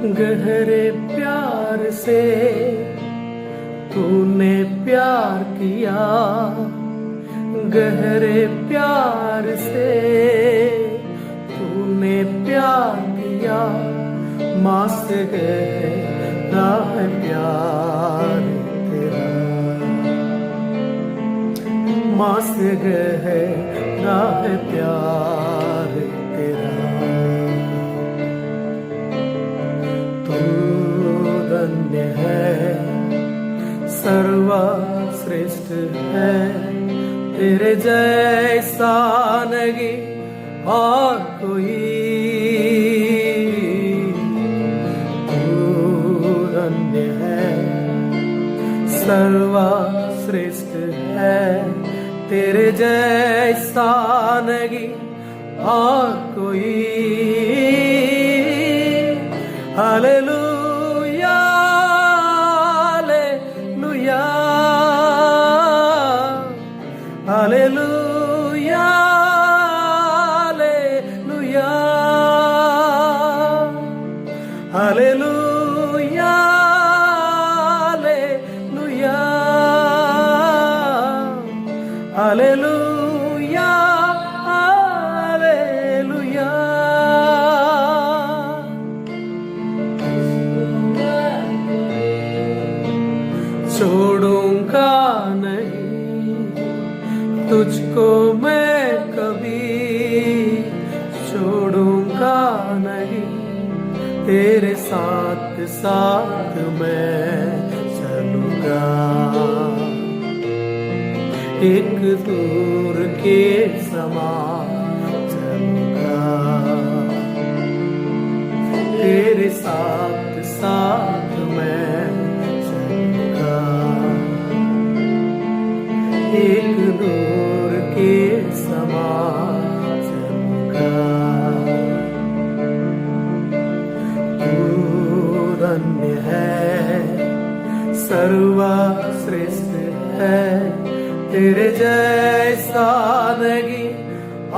गहरे प्यार से तूने प्यार किया, गहरे प्यार से तूने प्यार किया। माँ से गहरा है प्यार तेरा, माँ से गहरा है प्यार तेरा। तू धन्य है, सर्वश्रेष्ठ है, तेरे जैसा नहीं और कोई। तू धन्य है, सर्वश्रेष्ठ है, तेरे जैसा नहीं और कोई। Hallelujah, hallelujah, hallelujah, hallelujah, hallelujah, hallelujah, hallelujah, hallelujah. छोड़ूंगा नहीं तुझको मैं कभी, छोड़ूंगा नहीं, तेरे साथ साथ मैं चलूंगा। एक दूर के समान चलूंगा, तेरे साथ साथ मैं चलूंगा। एक दूर के समान चलूंगा। तू धन्य है, सर्वश्रेष्ठ है, तेरे जैसा नहीं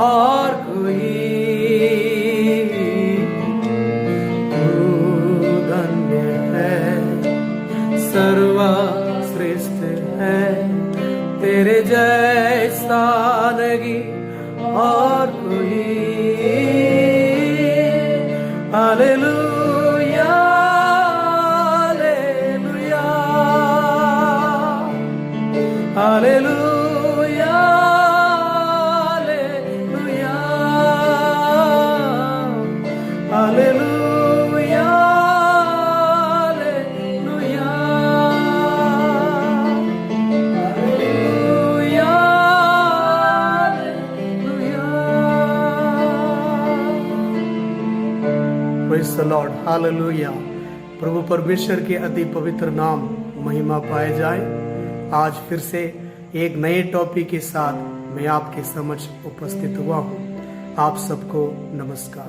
और कोई। तू धन्य है, सर्वश्रेष्ठ है, तेरे जैसा नहीं और कोई। Hallelujah, hallelujah, hallelujah, hallelujah, hallelujah, praise the Lord, hallelujah. प्रभु परमेश्वर के अति पवित्र नाम महिमा पाए जाए। आज फिर से एक नए टॉपिक के साथ मैं आपके समक्ष उपस्थित हुआ हूँ। आप सबको नमस्कार।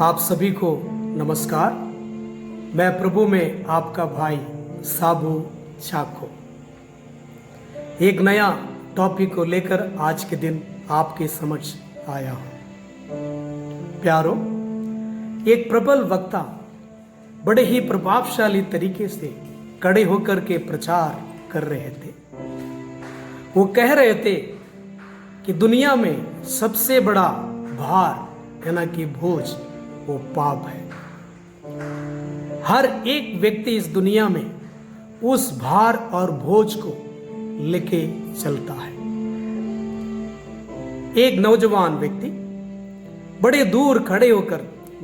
आप सभी को नमस्कार। मैं प्रभु में आपका भाई साबू चाको एक नया टॉपिक को लेकर आज के दिन आपके समक्ष आया हूँ। प्यारो, एक प्रबल वक्ता बड़े ही प्रभावशाली तरीके से खड़े होकर के प्रचार कर रहे थे। वो कह रहे थे कि दुनिया में सबसे बड़ा भार यानी कि बोझ वो पाप है। हर एक व्यक्ति इस दुनिया में उस भार और बोझ को लेके चलता है। एक नौजवान व्यक्ति बड़े दूर खड़े होकर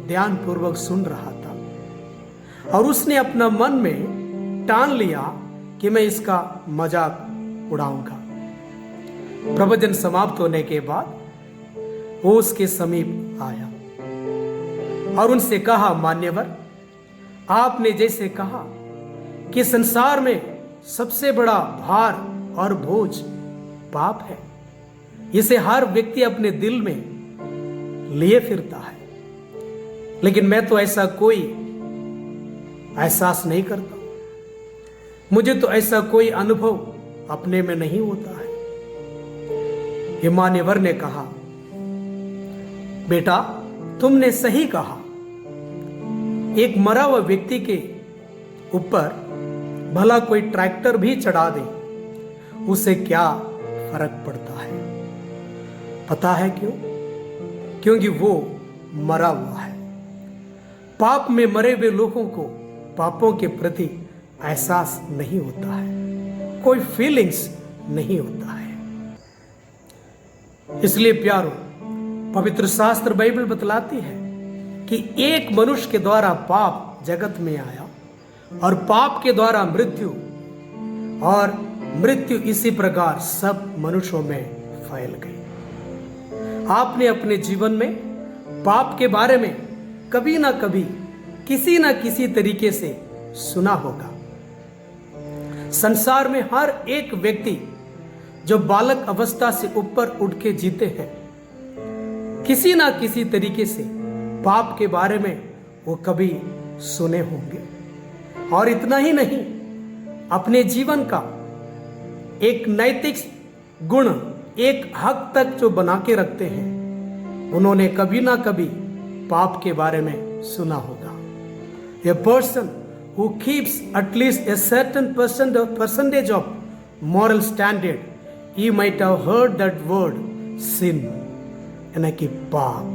ध्यानपूर्वक सुन रहा था और उसने अपना मन में ठान लिया कि मैं इसका मजाक उड़ाऊंगा। प्रवचन समाप्त होने के बाद वो उसके समीप आया और उनसे कहा, मान्यवर, आपने जैसे कहा कि संसार में सबसे बड़ा भार और बोझ पाप है, इसे हर व्यक्ति अपने दिल में लिए फिरता है, लेकिन मैं तो ऐसा कोई एहसास नहीं करता। मुझे तो ऐसा कोई अनुभव अपने में नहीं होता है। मान्यवर ने कहा, बेटा तुमने सही कहा, एक मरा हुआ व्यक्ति के ऊपर भला कोई ट्रैक्टर भी चढ़ा दे, उसे क्या फर्क पड़ता है? पता है क्यों? क्योंकि वो मरा हुआ है। पाप में मरे हुए लोगों को पापों के प्रति एहसास नहीं होता है, कोई फीलिंग्स नहीं होता है। इसलिए प्यारो, पवित्र शास्त्र बाइबल बतलाती है कि एक मनुष्य के द्वारा पाप जगत में आया और पाप के द्वारा मृत्यु, और मृत्यु इसी प्रकार सब मनुष्यों में फैल गई। आपने अपने जीवन में पाप के बारे में कभी ना कभी किसी ना किसी तरीके से सुना होगा। संसार में हर एक व्यक्ति जो बालक अवस्था से ऊपर उठ के जीते हैं, किसी ना किसी तरीके से पाप के बारे में वो कभी सुने होंगे। और इतना ही नहीं, अपने जीवन का एक नैतिक गुण एक हद तक जो बना के रखते हैं, उन्होंने कभी ना कभी पाप के बारे में सुना होगा। A person who keeps at least a certain percentage of moral standard, he might have heard that word sin, यानी कि पाप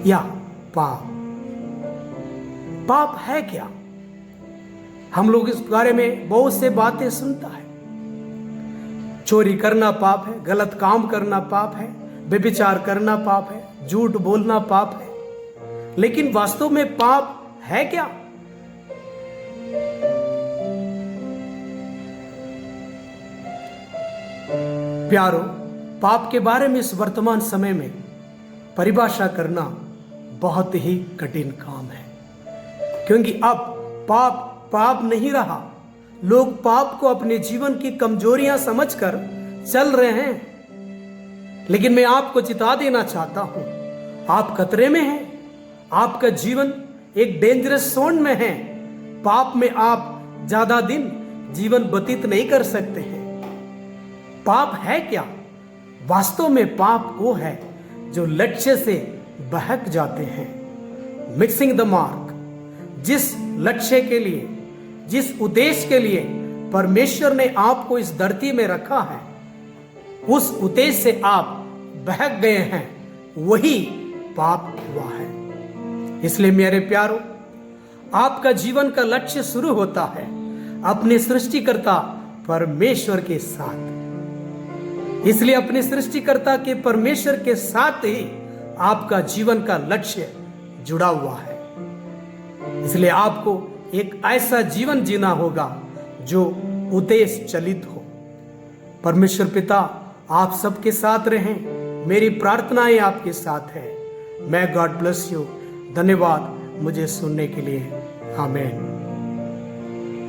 या पाप। पाप है क्या? हम लोग इस बारे में बहुत से बातें सुनता है। चोरी करना पाप है, गलत काम करना पाप है, व्यभिचार करना पाप है, झूठ बोलना पाप है। लेकिन वास्तव में पाप है क्या? प्यारो, पाप के बारे में इस वर्तमान समय में परिभाषा करना बहुत ही कठिन काम है, क्योंकि अब पाप पाप नहीं रहा। लोग पाप को अपने जीवन की कमजोरियां समझकर चल रहे हैं। लेकिन मैं आपको चिता देना चाहता हूं, आप खतरे में हैं। आपका जीवन एक डेंजरस जोन में है। पाप में आप ज्यादा दिन जीवन व्यतीत नहीं कर सकते हैं। पाप है क्या? वास्तव में पाप वो है जो लक्ष्य से बहक जाते हैं, मिक्सिंग द मार्क। जिस लक्ष्य के लिए, जिस उद्देश्य के लिए परमेश्वर ने आपको इस धरती में रखा है, उस उद्देश्य से आप बहक गए हैं, वही पाप हुआ है। इसलिए मेरे प्यारो, आपका जीवन का लक्ष्य शुरू होता है अपने सृष्टिकर्ता परमेश्वर के साथ। इसलिए अपने सृष्टिकर्ता के परमेश्वर के साथ ही आपका जीवन का लक्ष्य जुड़ा हुआ है। इसलिए आपको एक ऐसा जीवन जीना होगा जो उद्देश्य चलित हो। परमेश्वर पिता आप सबके साथ रहें। मेरी प्रार्थनाएं आपके साथ है। मैं गॉड ब्लेस यू। धन्यवाद मुझे सुनने के लिए। आमीन।